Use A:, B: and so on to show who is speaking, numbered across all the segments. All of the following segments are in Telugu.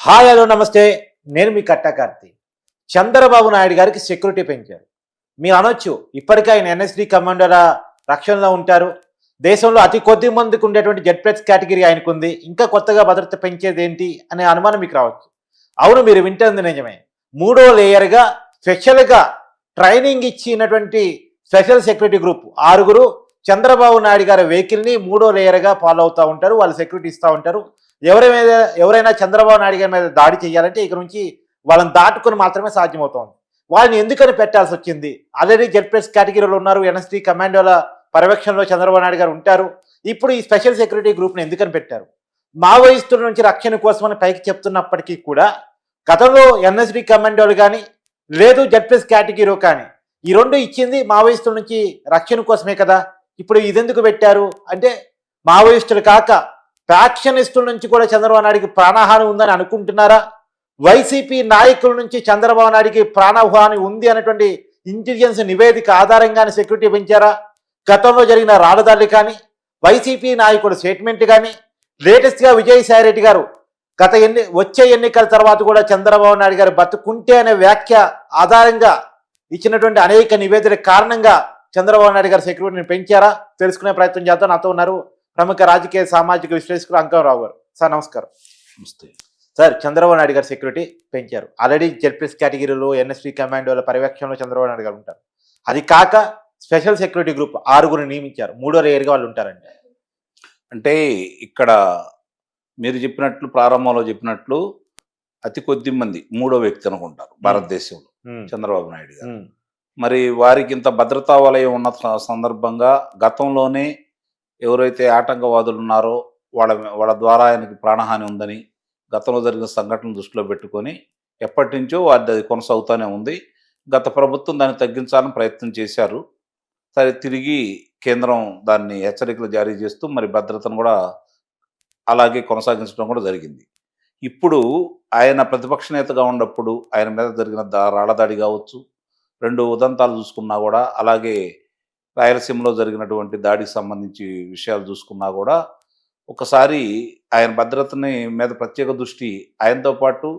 A: హాయ్ హలో నమస్తే. నేను మీ కట్టా కార్తీ. చంద్రబాబు నాయుడు గారికి సెక్యూరిటీ పెంచారు. మీరు అనొచ్చు, ఇప్పటికే ఆయన ఎన్ఎస్డి కమాండోల రక్షణలో ఉంటారు. దేశంలో అతి కొద్ది మందికి ఉండేటువంటి జెడ్ ప్లస్ కేటగిరీ ఆయనకుంది, ఇంకా కొత్తగా భద్రత పెంచేది ఏంటి అనే అనుమానం మీకు రావచ్చు. అవును, మీరు వింటుంది నిజమే. మూడో లేయర్గా స్పెషల్గా ట్రైనింగ్ ఇచ్చినటువంటి special security group 6 Chandrababu Naidu గారి వెహికల్ని మూడో లేయర్గా ఫాలో అవుతూ ఉంటారు. వాళ్ళు సెక్యూరిటీ ఇస్తూ ఉంటారు. ఎవరైనా చంద్రబాబు నాయుడు గారి మీద దాడి చేయాలంటే ఇక నుంచి వాళ్ళని దాటుకుని మాత్రమే సాధ్యమవుతోంది. వాళ్ళని ఎందుకని పెట్టాల్సి వచ్చింది? ఆల్రెడీ జెడ్ ప్లస్ కేటగిరీలో ఉన్నారు, ఎన్ఎస్డి కమాండోల పర్యవేక్షణలో చంద్రబాబు నాయుడు గారు ఉంటారు. ఇప్పుడు ఈ స్పెషల్ సెక్యూరిటీ గ్రూప్ని ఎందుకని పెట్టారు? మావోయిస్టుల నుంచి రక్షణ కోసమని పైకి చెప్తున్నప్పటికీ కూడా గతంలో ఎన్ఎస్డి కమాండోలు కానీ లేదు జెడ్ ప్లస్ కేటగిరీ కానీ ఈ రెండు ఇచ్చింది మావోయిస్టుల నుంచి రక్షణ కోసమే కదా. ఇప్పుడు ఇదెందుకు పెట్టారు అంటే మావోయిస్టులు కాక ఫ్యాక్షనిస్టుల నుంచి కూడా చంద్రబాబు నాయుడికి ప్రాణహాని ఉందని అనుకుంటున్నారా? వైసీపీ నాయకుల నుంచి చంద్రబాబు నాయుడికి ప్రాణహాని ఉంది అనేటువంటి ఇంటెలిజెన్స్ నివేదిక ఆధారంగానే సెక్యూరిటీ పెంచారా? గతంలో జరిగిన రాళ్ళదాడులు కానీ వైసీపీ నాయకుడు స్టేట్మెంట్ కానీ లేటెస్ట్గా విజయసాయిరెడ్డి గారు వచ్చే ఎన్నికల తర్వాత కూడా చంద్రబాబు నాయుడు గారు బతుకుంటే అనే వ్యాఖ్య ఆధారంగా ఇచ్చినటువంటి అనేక నివేదికల కారణంగా చంద్రబాబు నాయుడు గారు సెక్యూరిటీని పెంచారా? తెలుసుకునే ప్రయత్నం చేద్దాం. నాతో ఉన్నారు ప్రముఖ రాజకీయ సామాజిక విశ్లేషకులు అంకరావు గారు. సార్ నమస్కారం.
B: నమస్తే
A: సార్, చంద్రబాబు నాయుడు గారు సెక్యూరిటీ పెంచారు. ఆల్రెడీ జెడ్ ప్లస్ కేటగిరీలో ఎన్ఎస్డి కమాండోల పర్యవేక్షణలో చంద్రబాబు నాయుడు గారు ఉంటారు. అది కాక స్పెషల్ సెక్యూరిటీ గ్రూప్ 6 నియమించారు. మూడో లేయర్గా వాళ్ళు ఉంటారండి.
B: అంటే ఇక్కడ మీరు చెప్పినట్లు ప్రారంభంలో చెప్పినట్లు అతి కొద్ది మంది మూడో వ్యక్తి అనుకుంటారు భారతదేశంలో చంద్రబాబు నాయుడు గారు. మరి వారికి ఇంత భద్రతా వలయం ఉన్న సందర్భంగా గతంలోనే ఎవరైతే ఆటంకవాదులు ఉన్నారో వాళ్ళ ద్వారా ఆయనకి ప్రాణహాని ఉందని గతంలో జరిగిన సంఘటనలు దృష్టిలో పెట్టుకొని ఎప్పటి నుంచో అది కొనసాగుతూనే ఉంది. గత ప్రభుత్వం దాన్ని తగ్గించాలని ప్రయత్నం చేశారు. సరే, తిరిగి కేంద్రం దాన్ని హెచ్చరికలు జారీ చేస్తూ మరి భద్రతను కూడా అలాగే కొనసాగించడం కూడా జరిగింది. ఇప్పుడు ఆయన ప్రతిపక్ష నేతగా ఉన్నప్పుడు ఆయన మీద జరిగిన రాళ్ళదాడి కావచ్చు, 2 ఉదంతాలు చూసుకున్నా కూడా, అలాగే రాయలసీమలో జరిగినటువంటి దాడికి సంబంధించి విషయాలు చూసుకున్నా కూడా ఒకసారి ఆయన భద్రతని మీద ప్రత్యేక దృష్టి, ఆయనతో పాటు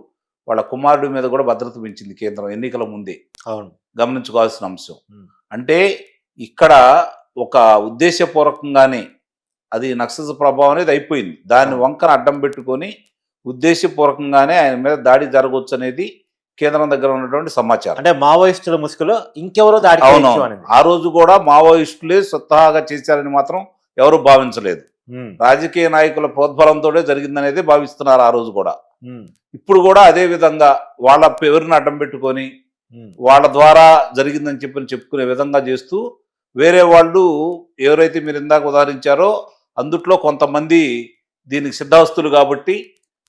B: వాళ్ళ కుమారుడి మీద కూడా భద్రత పెంచింది కేంద్రం ఎన్నికల ముందే.
A: అవును,
B: గమనించుకోవాల్సిన అంశం. అంటే ఇక్కడ ఒక ఉద్దేశపూర్వకంగానే అది నక్సల్ ప్రభావం అనేది అయిపోయింది. దాన్ని వంకన అడ్డం పెట్టుకొని ఉద్దేశపూర్వకంగానే ఆయన మీద దాడి జరగవచ్చు అనేది కేంద్రం దగ్గర ఉన్నటువంటి సమాచారం.
A: అంటే మావోయిస్టుల ముసుగులో ఇంకెవరో దాడి.
B: అవును, ఆ రోజు కూడా మావోయిస్టులే స్వతహాగా చేశారని మాత్రం ఎవరు భావించలేదు. రాజకీయ నాయకుల ప్రోద్బలంతో జరిగిందనేది భావిస్తున్నారు ఆ రోజు కూడా. ఇప్పుడు కూడా అదే విధంగా వాళ్ళ ఎవరిని అడ్డం పెట్టుకొని వాళ్ళ ద్వారా జరిగిందని చెప్పుకునే విధంగా చేస్తూ వేరే వాళ్ళు ఎవరైతే మీరు ఇందాక ఉదాహరించారో అందుట్లో కొంతమంది దీనికి సిద్ధాస్తులు కాబట్టి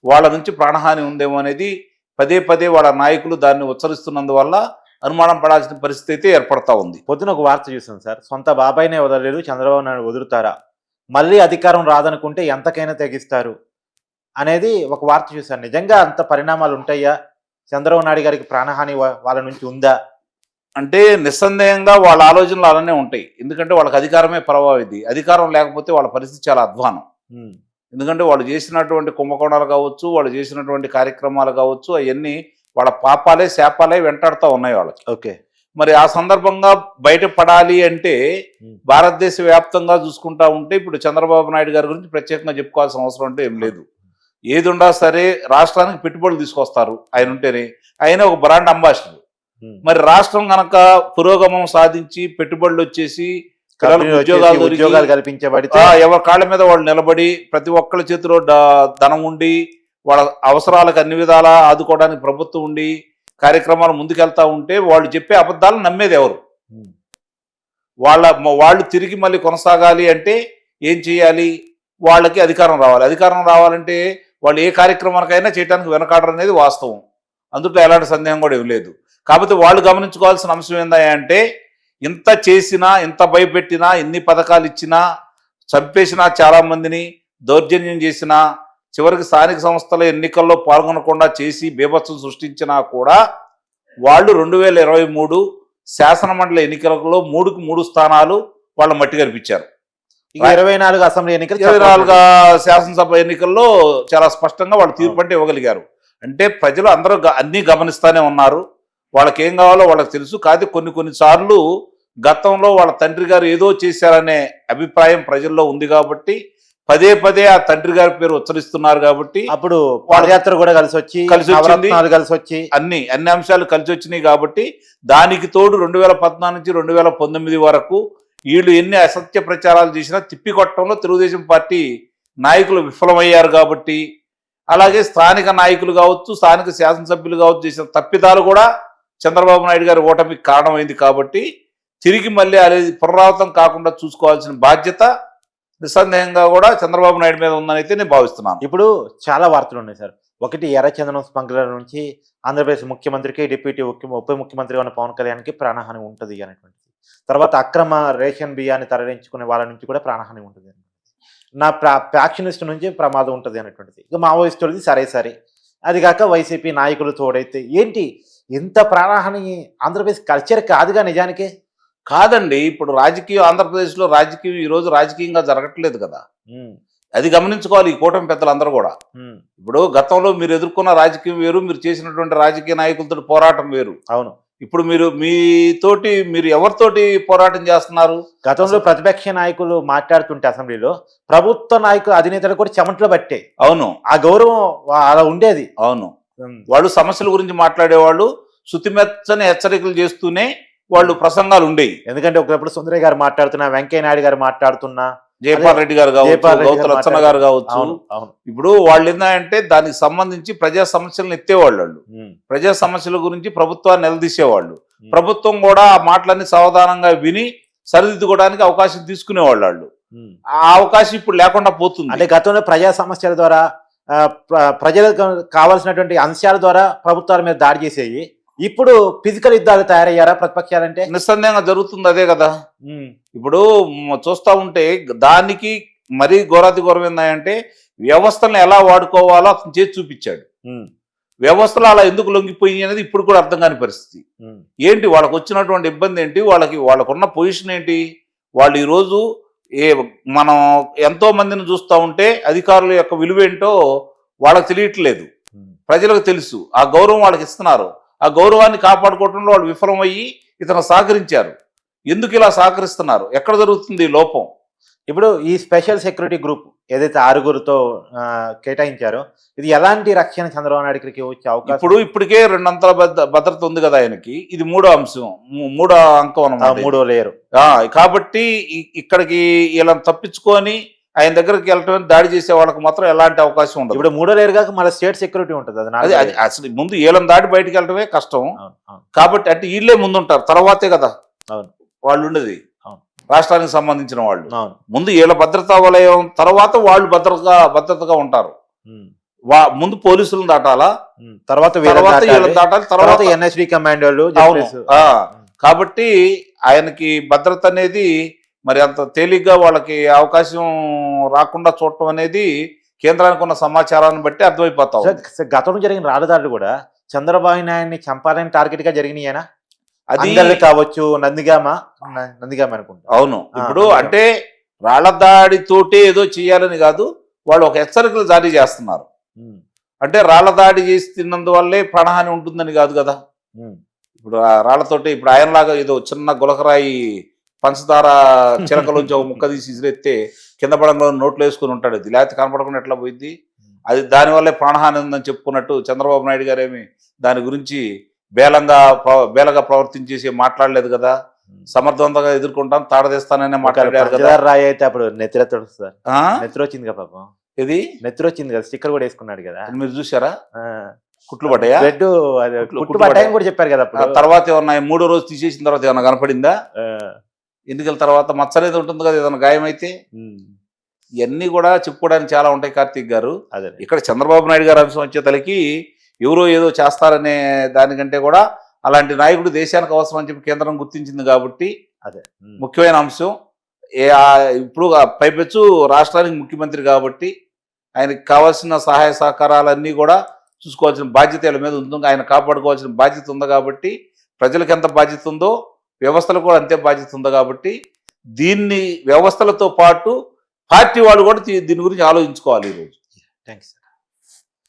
B: వాళ్ళ నుంచి ప్రాణహాని ఉందేమో అనేది పదే పదే వాళ్ళ నాయకులు దాన్ని ఉచ్చరిస్తున్నందువల్ల అనుమానం పడాల్సిన పరిస్థితి అయితే ఏర్పడతా ఉంది.
A: పొద్దున ఒక వార్త చూసాను సార్, సొంత బాబాయినే వదలలేదు చంద్రబాబు నాయుడు వదులుతారా, మళ్ళీ అధికారం రాదనుకుంటే ఎంతకైనా తెగిస్తారు అనేది ఒక వార్త చూశాను. నిజంగా అంత పరిణామాలు ఉంటాయా? చంద్రబాబు నాయుడు గారికి ప్రాణహాని వాళ్ళ నుంచి ఉందా?
B: అంటే నిస్సందేహంగా వాళ్ళ ఆలోచనలు అలానే ఉంటాయి. ఎందుకంటే వాళ్ళకి అధికారమే ప్రభావితం. అధికారం లేకపోతే వాళ్ళ పరిస్థితి చాలా అధ్వానం. ఎందుకంటే వాళ్ళు చేసినటువంటి కుంభకోణాలు కావచ్చు, వాళ్ళు చేసినటువంటి కార్యక్రమాలు కావచ్చు, అవన్నీ వాళ్ళ పాపాలే శాపాలే వెంటాడుతూ ఉన్నాయి వాళ్ళకి.
A: ఓకే,
B: మరి ఆ సందర్భంగా బయటపడాలి అంటే భారతదేశ వ్యాప్తంగా చూసుకుంటా ఉంటే ఇప్పుడు చంద్రబాబు నాయుడు గారి గురించి ప్రత్యేకంగా చెప్పుకోవాల్సిన అవసరం అంటే ఏం లేదు. ఏది ఉన్నా సరే రాష్ట్రానికి పెట్టుబడులు తీసుకొస్తారు ఆయన ఉంటేనే. ఆయన ఒక బ్రాండ్ అంబాసిడర్. మరి రాష్ట్రం కనుక పురోగమనం సాధించి పెట్టుబడులు వచ్చేసి
A: ఉద్యోగాలు కల్పించబడితే
B: ఎవరి కాళ్ళ మీద వాళ్ళు నిలబడి ప్రతి ఒక్కళ్ళ చేతిలో ధనం ఉండి వాళ్ళ అవసరాలకు అన్ని విధాలా ఆదుకోవడానికి ప్రభుత్వం ఉండి కార్యక్రమాలు ముందుకెళ్తా ఉంటే వాళ్ళు చెప్పే అబద్ధాలను నమ్మేది ఎవరు? వాళ్ళు తిరిగి మళ్ళీ కొనసాగాలి అంటే ఏం చేయాలి? వాళ్ళకి అధికారం రావాలి. అధికారం రావాలంటే వాళ్ళు ఏ కార్యక్రమానికైనా చేయడానికి వెనకాడరు అనేది వాస్తవం. అందులో ఎలాంటి సందేహం కూడా ఏం లేదు. కాకపోతే వాళ్ళు గమనించుకోవాల్సిన అంశం ఏంటంటే ఇంత చేసినా, ఇంత భయపెట్టినా, ఎన్ని పథకాలు ఇచ్చినా, చంపేసినా, చాలామందిని దౌర్జన్యం చేసినా, చివరికి స్థానిక సంస్థల ఎన్నికల్లో పాల్గొనకుండా చేసి బీభత్సం సృష్టించినా కూడా వాళ్ళు 2023 శాసనమండలి ఎన్నికలలో 3కు 3 స్థానాలు వాళ్ళ మట్టి కనిపించారు.
A: 24 అసెంబ్లీ ఎన్నికలు,
B: 24 శాసనసభ ఎన్నికల్లో చాలా స్పష్టంగా వాళ్ళు తీర్పు అంటే ఇవ్వగలిగారు. అంటే ప్రజలు అందరూ అన్నీ గమనిస్తూనే ఉన్నారు. వాళ్ళకి ఏం కావాలో వాళ్ళకి తెలుసు. కాదు కొన్నిసార్లు గతంలో వాళ్ళ తండ్రి గారు ఏదో చేశారనే అభిప్రాయం ప్రజల్లో ఉంది కాబట్టి పదే పదే ఆ తండ్రి గారి పేరు ఉచ్చరిస్తున్నారు కాబట్టి
A: అప్పుడు పాదయాత్ర కూడా కలిసి వచ్చి
B: నవరత్నాలు
A: కలిసి వచ్చి
B: అన్ని అంశాలు కలిసి వచ్చినాయి కాబట్టి దానికి తోడు 2014 నుంచి 2019 వరకు వీళ్ళు ఎన్ని అసత్య ప్రచారాలు చేసినా తిప్పికొట్టడంలో తెలుగుదేశం పార్టీ నాయకులు విఫలమయ్యారు కాబట్టి, అలాగే స్థానిక నాయకులు కావచ్చు, స్థానిక శాసనసభ్యులు కావచ్చు చేసిన తప్పిదాలు కూడా చంద్రబాబు నాయుడు గారి ఓటమికి కారణమైంది కాబట్టి తిరిగి మళ్ళీ అనేది పునరావృతం కాకుండా చూసుకోవాల్సిన బాధ్యత నిస్సందేహంగా కూడా చంద్రబాబు నాయుడు మీద ఉందని అయితే నేను భావిస్తున్నాను.
A: ఇప్పుడు చాలా వార్తలు ఉన్నాయి సార్. ఒకటి ఎర్రచందనం స్మగ్లర్ నుంచి ఆంధ్రప్రదేశ్ ముఖ్యమంత్రికి, డిప్యూటీ ఉప ముఖ్యమంత్రి ఉన్న పవన్ కళ్యాణ్కి ప్రాణహాని ఉంటుంది అనేటువంటిది. తర్వాత అక్రమ రేషన్ బియ్యాన్ని తరలించుకునే వాళ్ళ నుంచి కూడా ప్రాణహాని ఉంటుంది. నా ఫ్యాక్షనిస్ట్ నుంచి ప్రమాదం ఉంటుంది అనేటువంటిది. ఇక మావోయిస్టులది సరే. అది కాక వైసీపీ నాయకులు తోడైతే ఏంటి ఇంత ప్రాణహాని ఆంధ్రప్రదేశ్ కల్చర్ కాదుగా నిజానికి.
B: కాదండి, ఇప్పుడు ఆంధ్రప్రదేశ్లో రాజకీయం ఈరోజు రాజకీయంగా జరగట్లేదు కదా. అది గమనించుకోవాలి ఈ కూటమి పెద్దలందరూ కూడా. ఇప్పుడు గతంలో మీరు ఎదుర్కొన్న రాజకీయం వేరు, మీరు చేసినటువంటి రాజకీయ నాయకులతో పోరాటం వేరు.
A: అవును.
B: ఇప్పుడు మీరు ఎవరితోటి పోరాటం చేస్తున్నారు?
A: గతంలో ప్రతిపక్ష నాయకులు మాట్లాడుతుంటే అసెంబ్లీలో ప్రభుత్వ నాయకులు అధినేతలు కూడా చెమటలు పట్టే.
B: అవును,
A: ఆ గౌరవం అలా ఉండేది.
B: అవును, వాళ్ళు సమస్యల గురించి మాట్లాడేవాళ్ళు, శుతిమెచ్చని హెచ్చరికలు చేస్తూనే వాళ్ళు ప్రసంగాలు ఉండేవి.
A: ఎందుకంటే ఒకప్పుడు సుందరయ్య గారు మాట్లాడుతున్నా, వెంకయ్య నాయుడు గారు మాట్లాడుతున్నా,
B: జయపాల్ రెడ్డి గారు కావచ్చు, గౌతు లచ్చన్న గారు కావచ్చు. ఇప్పుడు వాళ్ళు ఏంటంటే దానికి సంబంధించి ప్రజా సమస్యలను ఎత్తేవాళ్ళు. ప్రజా సమస్యల గురించి ప్రభుత్వాన్ని నిలదీసేవాళ్ళు. ప్రభుత్వం కూడా ఆ మాటలన్నీ సావధానంగా విని సరిదిద్దుకోవడానికి అవకాశం తీసుకునేవాళ్ళు. వాళ్ళు ఆ అవకాశం ఇప్పుడు లేకుండా పోతుంది.
A: అంటే గతంలో ప్రజా సమస్యల ద్వారా ప్రజలకు కావాల్సినటువంటి అంశాల ద్వారా ప్రభుత్వాల మీద దాడి చేసేవి. ఇప్పుడు ఫిజికల్ యుద్ధాలు తయారయ్యారా ప్రతిపక్షాలంటే?
B: నిస్సందేహంగా జరుగుతుంది అదే కదా. ఇప్పుడు చూస్తూ ఉంటే దానికి మరీ ఘోరాతి ఘోరం ఏంటంటే వ్యవస్థలను ఎలా వాడుకోవాలో అతను చేసి చూపించాడు. వ్యవస్థలు అలా ఎందుకు లొంగిపోయి అనేది ఇప్పుడు కూడా అర్థం కాని పరిస్థితి. ఏంటి వాళ్ళకు వచ్చినటువంటి ఇబ్బంది ఏంటి, వాళ్ళకున్న పొజిషన్ ఏంటి? వాళ్ళు ఈరోజు మనం ఎంతో మందిని చూస్తూ ఉంటే అధికారుల యొక్క విలువ ఏంటో వాళ్ళకి తెలియట్లేదు, ప్రజలకు తెలుసు. ఆ గౌరవం వాళ్ళకి ఇస్తున్నారు. ఆ గౌరవాన్ని కాపాడుకోవడంలో వాళ్ళు విఫలమయ్యి ఇతను సహకరించారు. ఎందుకు ఇలా సహకరిస్తున్నారు? ఎక్కడ జరుగుతుంది లోపం?
A: ఇప్పుడు ఈ స్పెషల్ సెక్యూరిటీ గ్రూప్ ఏదైతే 6గురితో కేటాయించారో ఇది ఎలాంటి రక్షణ చంద్రబాబు నాయుడుకి వచ్చే అవకాశం?
B: ఇప్పటికే 2 అంతల భద్రత ఉంది కదా ఆయనకి. ఇది 3వ అంశం, 3వ అంకం అన్నమాట,
A: 3వ లేయర్.
B: కాబట్టి ఇక్కడికి ఇలా తప్పించుకొని ఆయన దగ్గరికి వెళ్ళటం, దాడి చేసే వాళ్ళకి మాత్రం ఎలాంటి అవకాశం ఉండదు.
A: ఇప్పుడు 3వ లేయర్ కాక మళ్ళీ స్టేట్ సెక్యూరిటీ ఉంటుంది.
B: అది అసలు ముందు వీళ్ళని దాటి బయటకు వెళ్ళటమే కష్టం. కాబట్టి అంటే వీళ్ళే ముందుంటారు, తర్వాతే కదా వాళ్ళు ఉండేది. రాష్ట్రానికి సంబంధించిన వాళ్ళు ముందు వీళ్ళ భద్రతా వలయం, తర్వాత వాళ్ళు భద్రతగా ఉంటారు. ముందు పోలీసులను దాటాలా,
A: తర్వాత
B: వీళ్ళని దాటాలి, తర్వాత
A: ఎన్ఎస్డి కమాండోలు.
B: కాబట్టి ఆయనకి భద్రత అనేది మరి అంత తేలిగ్గా వాళ్ళకి అవకాశం రాకుండా చూడటం అనేది కేంద్రానికి ఉన్న సమాచారాన్ని బట్టి అర్థమైపోతాం.
A: గతంలో జరిగిన రాళ్ళదాడులు కూడా చంద్రబాబు నాయుడిని చంపాలని టార్గెట్ గా జరిగినాయేనా?
B: అది
A: కావచ్చు, నందిగామ అనుకుంటా.
B: అవును. ఇప్పుడు అంటే రాళ్ల దాడితోటే ఏదో చేయాలని కాదు, వాళ్ళు ఒక హెచ్చరికలు జారీ చేస్తున్నారు. అంటే రాళ్ల దాడి చేసి తిన్నందువల్లే ప్రాణహాని ఉంటుందని కాదు కదా. ఇప్పుడు రాళ్లతోటి ఇప్పుడు ఆయనలాగా ఏదో చిన్న గులకరాయి పంచదార చిలకలోంచి ఒక ముక్క తీసి ఇసిరెత్తే కింద పడంలో నోట్లో వేసుకుని ఉంటాడు. అది లేకపోతే కనపడకుండా ఎట్లా పోయింది? అది దానివల్లే ప్రాణహాని ఉందని చెప్పుకున్నట్టు చంద్రబాబు నాయుడు గారేమి దాని గురించి బేలగా ప్రవర్తించేసి మాట్లాడలేదు కదా. సమర్థవంతంగా ఎదుర్కొంటాను, తాడదేస్తాననే మాట్లాడారు కదా.
A: రాయి అయితే అప్పుడు నెత్తిరెత్తి వచ్చింది కదా పాపం.
B: ఇది
A: నెత్తిరి వచ్చింది కదా, స్టిక్కర్ కూడా వేసుకున్నాడు కదా.
B: మీరు చూసారా? కుట్లు పడ్డాయా?
A: కుట్లు పడ్డాయని కూడా చెప్పారు కదా.
B: తర్వాత ఏమన్నా 3వ రోజు తీసేసిన తర్వాత ఏమన్నా కనపడిందా? ఎన్నికల తర్వాత మచ్చ అనేది ఉంటుంది కదా ఏదైనా గాయం అయితే. ఇవన్నీ కూడా చెప్పుకోవడానికి చాలా ఉంటాయి కార్తీక్ గారు. ఇక్కడ చంద్రబాబు నాయుడు గారు అంశం వచ్చేతలకి ఎవరో ఏదో చేస్తారనే దానికంటే కూడా అలాంటి నాయకుడు దేశానికి అవసరం అని చెప్పి కేంద్రం గుర్తించింది కాబట్టి అదే ముఖ్యమైన అంశం. ఇప్పుడు పైపెచ్చు రాష్ట్రానికి ముఖ్యమంత్రి కాబట్టి ఆయనకి కావాల్సిన సహాయ సహకారాలన్నీ కూడా చూసుకోవాల్సిన బాధ్యత వీళ్ళ మీద ఉంటుంది. ఆయన కాపాడుకోవాల్సిన బాధ్యత ఉంది కాబట్టి ప్రజలకు ఎంత బాధ్యత ఉందో వ్యవస్థలకు కూడా అంతే బాధ్యత ఉంది కాబట్టి దీన్ని వ్యవస్థలతో పాటు పార్టీ వాళ్ళు కూడా దీని గురించి ఆలోచించుకోవాలి ఈరోజు.
A: థ్యాంక్స్.